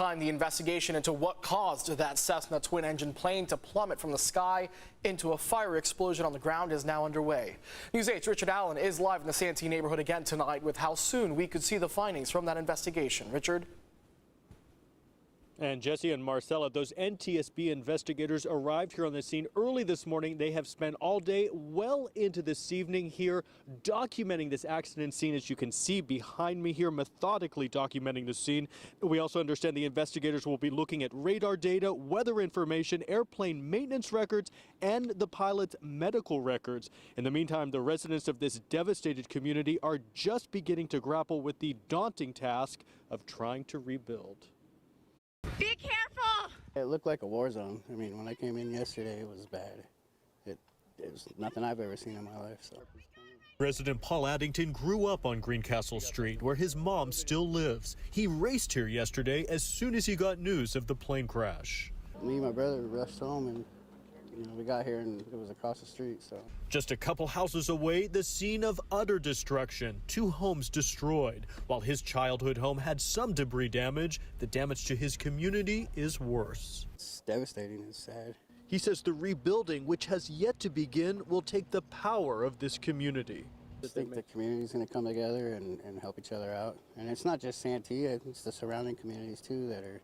The investigation into what caused that Cessna twin-engine plane to plummet from the sky into a fire explosion on the ground is now underway. News 8's Richard Allen is live in the Santee neighborhood again tonight with how soon we could see the findings from that investigation. Richard? And Jesse and Marcella, those NTSB investigators arrived here on the scene early this morning. They have spent all day well into this evening here documenting this accident scene, as you can see behind me here, methodically documenting the scene. We also understand the investigators will be looking at radar data, weather information, airplane maintenance records, and the pilot's medical records. In the meantime, the residents of this devastated community are just beginning to grapple with the daunting task of trying to rebuild. Be careful! It looked like a war zone. I mean, when I came in yesterday, it was bad. It was nothing I've ever seen in my life. So. Resident Paul Addington grew up on Greencastle Street, where his mom still lives. He raced here yesterday as soon as he got news of the plane crash. Me and my brother rushed home, and we got here, and it was across the street. So. Just a couple houses away, the scene of utter destruction. 2 homes destroyed. While his childhood home had some debris damage, the damage to his community is worse. It's devastating. It's sad. He says the rebuilding, which has yet to begin, will take the power of this community. I think the community's going to come together and help each other out. And it's not just Santee, it's the surrounding communities too that are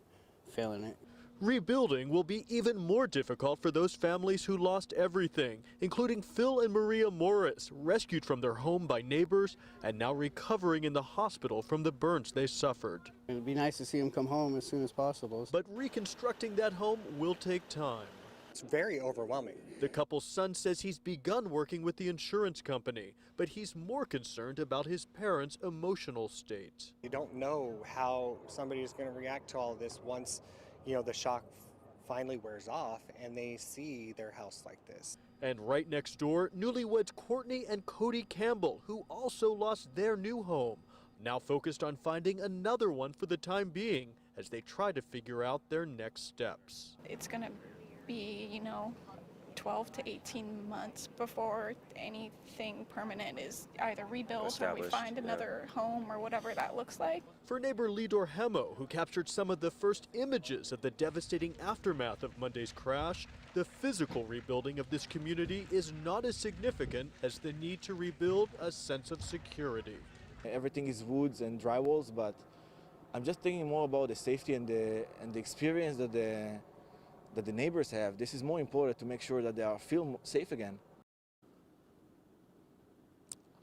feeling it. Rebuilding will be even more difficult for those families who lost everything, including Phil and Maria Morris, rescued from their home by neighbors and now recovering in the hospital from the burns they suffered. It would be nice to see them come home as soon as possible. But reconstructing that home will take time. It's very overwhelming. The couple's son says he's begun working with the insurance company, but he's more concerned about his parents' emotional state. You don't know how somebody is going to react to all of this once, the shock finally wears off and they see their house like this. And right next door, newlyweds Courtney and Cody Campbell, who also lost their new home, now focused on finding another one for the time being as they try to figure out their next steps. It's going to be, 12 to 18 months before anything permanent is either rebuilt or we find another home or whatever that looks like. For neighbor Lidor Hemo, who captured some of the first images of the devastating aftermath of Monday's crash, the physical rebuilding of this community is not as significant as the need to rebuild a sense of security. Everything is woods and drywalls, but I'm just thinking more about the safety and the experience that the neighbors have. This is more important to make sure that they feel safe again.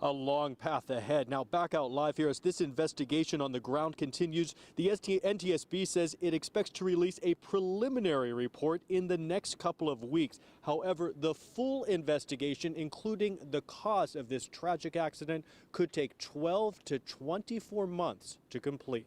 A long path ahead. Now back out live here as this investigation on the ground continues. The NTSB says it expects to release a preliminary report in the next couple of weeks. However, the full investigation, including the cause of this tragic accident, could take 12 to 24 months to complete.